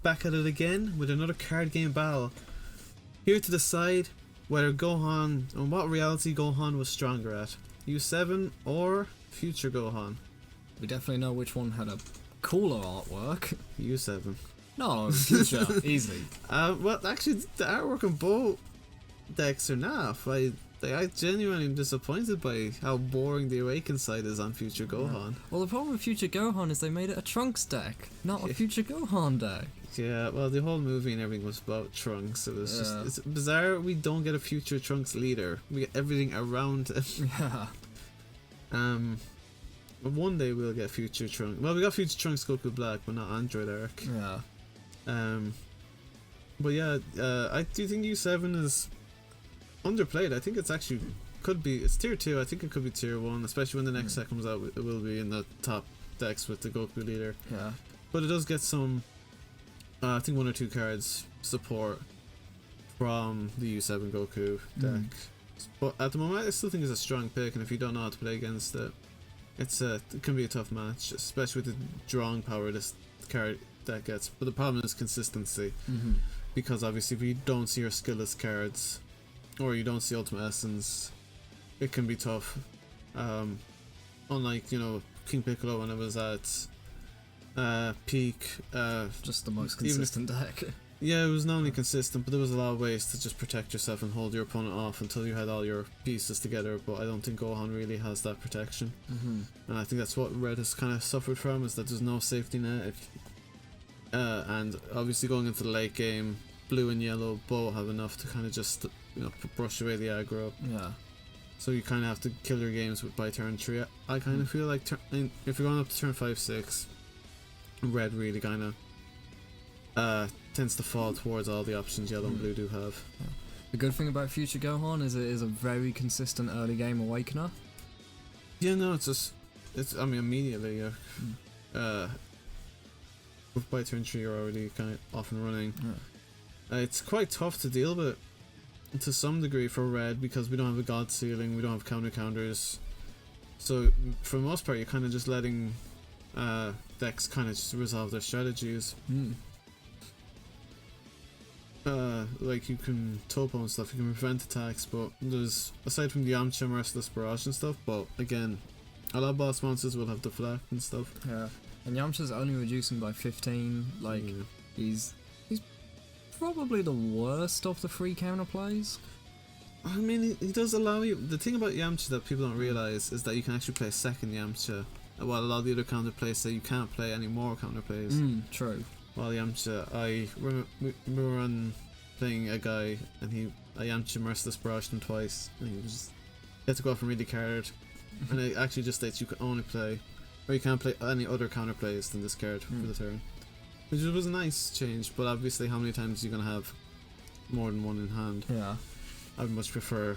back at it again with another card game battle. Here to decide whether Gohan and what reality Gohan was stronger at, U7 or future Gohan. We definitely know which one had a cooler artwork. U7. No, future, easy. Well, actually, the artwork on both decks are naff. I genuinely am disappointed by how boring the Awakened side is on Future Gohan. Well, the problem with Future Gohan is they made it a Trunks deck, not a Future Gohan deck. Yeah, well, the whole movie and everything was about Trunks. It was just, it's bizarre we don't get a Future Trunks leader. We get everything around him. Yeah. But one day we'll get Future Trunks. Well, we got Future Trunks Goku Black, but not Android Arc. Yeah. But yeah, I do think U7 is underplayed. I think it's actually it's tier 2. I think it could be tier 1, especially when the next set comes out. It will be in the top decks with the Goku leader. Yeah. But it does get some, I think 1 or 2 cards support from the U7 Goku deck. But at the moment, I still think it's a strong pick, and if you don't know how to play against it, it can be a tough match, especially with the drawing power this card deck gets. But the problem is consistency, because obviously if you don't see your skillless cards, or you don't see Ultimate Essence, it can be tough. Unlike, King Piccolo when it was at peak. Just the most consistent deck. Yeah, it was not only consistent, but there was a lot of ways to just protect yourself and hold your opponent off until you had all your pieces together, but I don't think Gohan really has that protection. And I think that's what Red has kind of suffered from, is that there's no safety net. And obviously going into the late game, Blue and Yellow both have enough to kind of just brush away the aggro. Yeah. So you kind of have to kill your games by turn 3. I kind of feel like if you're going up to turn 5-6, Red really kind of tends to fall towards all the options Yellow and Blue do have. Yeah. The good thing about Future Gohan is it is a very consistent early game awakener. Yeah, no, immediately, by turn 3 you're already kind of off and running. Yeah. It's quite tough to deal with to some degree for Red, because we don't have a God Ceiling, we don't have counters. So for the most part you're kind of just letting decks kind of just resolve their strategies. Like you can topo and stuff, you can prevent attacks, but there's, aside from the Yamcha, Merciless Barrage and stuff, but again, a lot of boss monsters will have Deflect and stuff. Yeah, and Yamcha's only reducing by 15, like, he's probably the worst of the 3 counterplays. I mean, he does allow you, the thing about Yamcha that people don't realise is that you can actually play a second Yamcha, while a lot of the other counterplays say you can't play any more counterplays. True. While Yamcha, I remember playing a guy, and I Yamcha Merciless Barraged him twice, and he had to go off and really card, and it actually just states you can only play, or you can't play any other counterplays than this card for the turn, which was a nice change. But obviously, how many times are you gonna have more than one in hand? Yeah, I would much prefer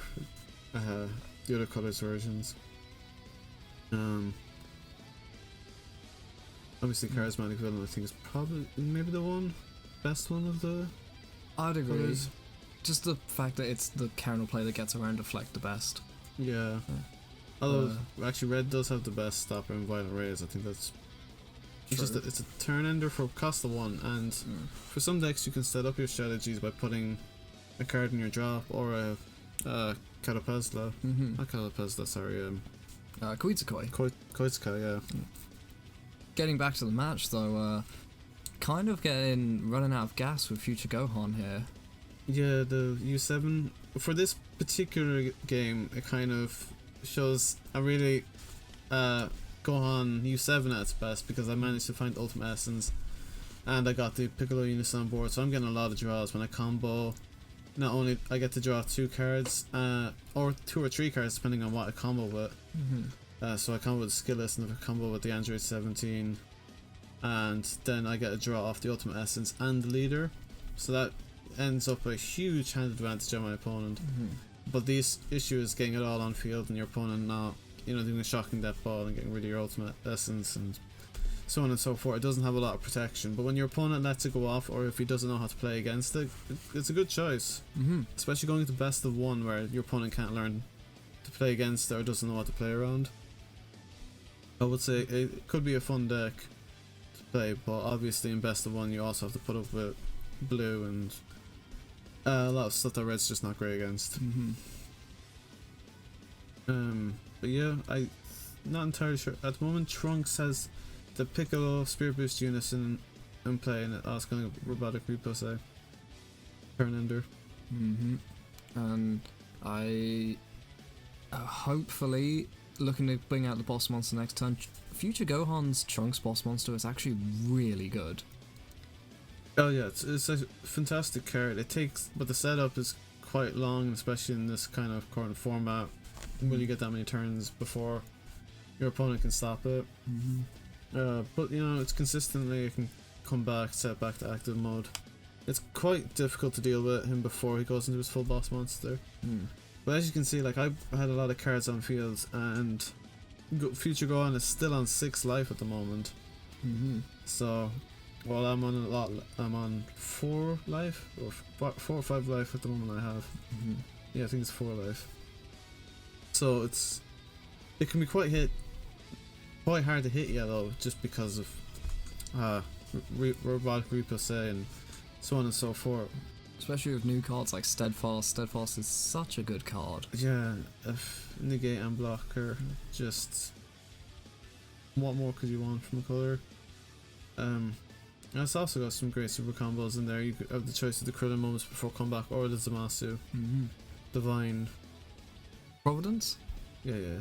the other colors versions. Obviously, Charismatic Villain I think is probably maybe the best one of the I'd agree. colors. Just the fact that it's the counterplay that gets around Deflect the best. Yeah. Although actually Red does have the best stopper in Violent Rays. I think that's it's a turn ender for cost of 1, and for some decks you can set up your strategies by putting a card in your drop, or a Catapesla. Not Catapesla, sorry. Koizukoi. Koizukoi, yeah. Getting back to the match though, kind of running out of gas with Future Gohan here. Yeah, the U7 for this particular game, it kind of shows a really Gohan U7 at its best, because I managed to find Ultimate Essence and I got the Piccolo Unison on board, so I'm getting a lot of draws when I combo. Not only I get to draw 2 cards, or 2 or 3 cards depending on what I combo with. So I combo with Skillless, and if I combo with the Android 17, and then I get a draw off the Ultimate Essence and the leader, so that ends up a huge hand advantage on my opponent. But the issue is getting it all on field and your opponent not, doing a shocking death ball and getting rid of your Ultimate Essence and so on and so forth. It doesn't have a lot of protection, but when your opponent lets it go off, or if he doesn't know how to play against it, it's a good choice. Especially going into best of 1 where your opponent can't learn to play against it or doesn't know what to play around. I would say it could be a fun deck to play, but obviously in best of one you also have to put up with blue and a lot of stuff that red's just not great against. But yeah, I not entirely sure at the moment. Trunks has the Piccolo Spirit Boost Unison in play, and it's going to Robotic Riposte turn ender. And I hopefully looking to bring out the boss monster next turn. Future Gohan's Trunks boss monster is actually really good. Oh yeah, it's a fantastic card. It takes, but the setup is quite long, especially in this kind of current format. Will you get that many turns before your opponent can stop it? But you know, it's consistently, it can come back, set back to active mode. It's quite difficult to deal with him before he goes into his full boss monster. But as you can see, like, I've had a lot of cards on field, and Future Gohan is still on 6 life at the moment. So, well, I'm on 4 life, or 4 or 5 life at the moment I have. Yeah, I think it's 4 life. So it can be quite hard to hit though, just because of Robotic Riposte and so on and so forth. Especially with new cards like Steadfast. Steadfast is such a good card. Yeah, if negate and blocker, just what more could you want from a color? And it's also got some great super combos in there. You could have the choice of the Krillin Moments Before Comeback or the Zamasu. Divine. Providence? Yeah.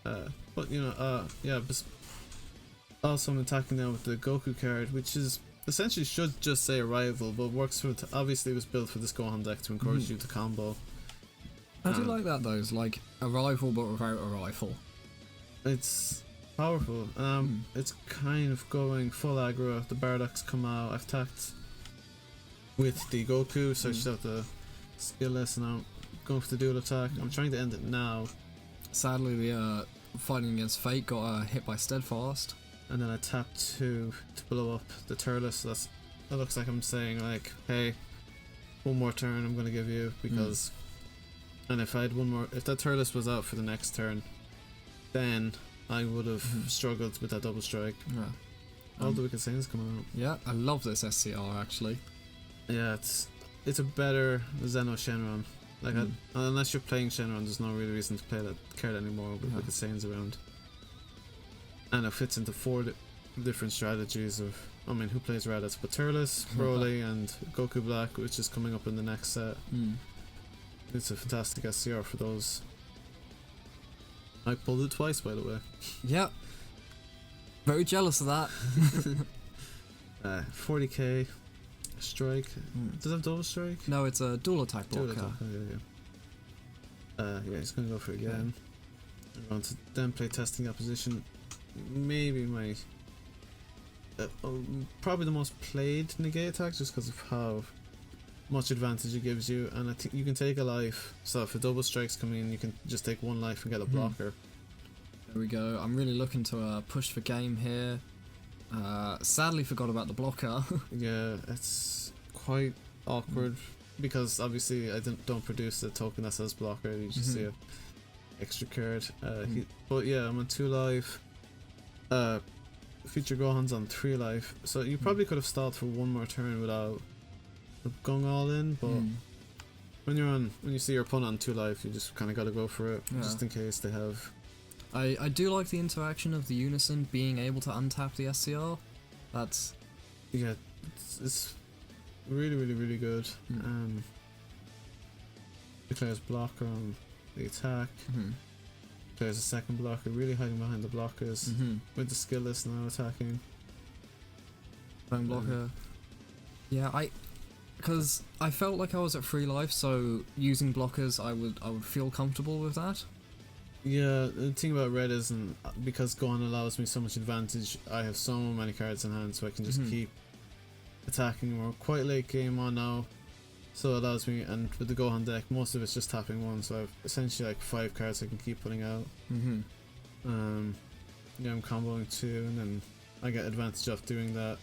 But you know, also I'm attacking now with the Goku card, which is essentially should just say Arrival, but works for obviously it was built for this Gohan deck to encourage you to combo. I do like that though. It's like a rival but without a rifle. It's powerful. It's kind of going full aggro. The Bardock's come out. I've attacked with the Goku, so I just have the skillless, and I'm going for the dual attack. I'm trying to end it now. Sadly, the fighting against Fate got hit by Steadfast. And then I tap 2 to blow up the Turles. So that looks like I'm saying, like, hey, one more turn I'm going to give you, because and if I had one more, if that Turles was out for the next turn, then I would have struggled with that double strike. All the Wicked Saiyans coming out. Yeah, I love this SCR actually. Yeah, it's a better Zeno Shenron. Like, unless you're playing Shenron, there's no real reason to play that card anymore with Wicked Saiyans around. And it fits into 4 different strategies of, I mean, who plays Raditz but Turles, Broly, and Goku Black, which is coming up in the next set. It's a fantastic SCR for those. I pulled it twice, by the way. Yeah. Very jealous of that. 40k strike. Does it have double strike? No, it's a dual attack blocker. Dual attack. Yeah, he's gonna go for it again. I'm going to then play Testing Opposition. Maybe my probably the most played negate attack, just because of how much advantage it gives you, and I think you can take a life. So if a double strike's coming in, you can just take 1 life and get a blocker. There we go. I'm really looking to push for game here. Sadly forgot about the blocker. Yeah, it's quite awkward because obviously I don't produce the token that says blocker. You just see a extra card. But yeah, I'm on 2 life. Future Gohan's on 3 life, so you probably could have stalled for 1 more turn without going all in. But when you see your opponent on 2 life, you just kind of got to go for it, just in case they have. I do like the interaction of the Unison being able to untap the SCR. That's it's really, really, really good. Declares blocker on the attack. There's a second blocker, really hiding behind the blockers with the skillless now attacking. Bang blocker. Yeah, because I felt like I was at 3 life, so using blockers, I would feel comfortable with that. Yeah, the thing about red is, because Gohan allows me so much advantage, I have so many cards in hand, so I can just keep attacking. We're quite late game on now, so it allows me, and with the Gohan deck, most of it's just tapping 1, so I've essentially like 5 cards I can keep putting out. Yeah, I'm comboing 2, and then I get advantage off doing that.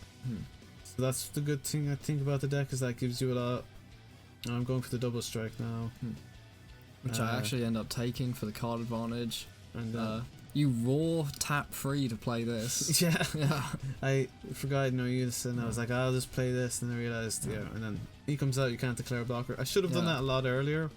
So that's the good thing I think about the deck, is that gives you a lot. I'm going for the double strike now. Which I actually end up taking for the card advantage. And You raw tap free to play this. Yeah. Yeah. I forgot no unison. I was like, I'll just play this, and then I realized, yeah. And then he comes out, you can't declare a blocker. I should have done Yeah. that a lot earlier,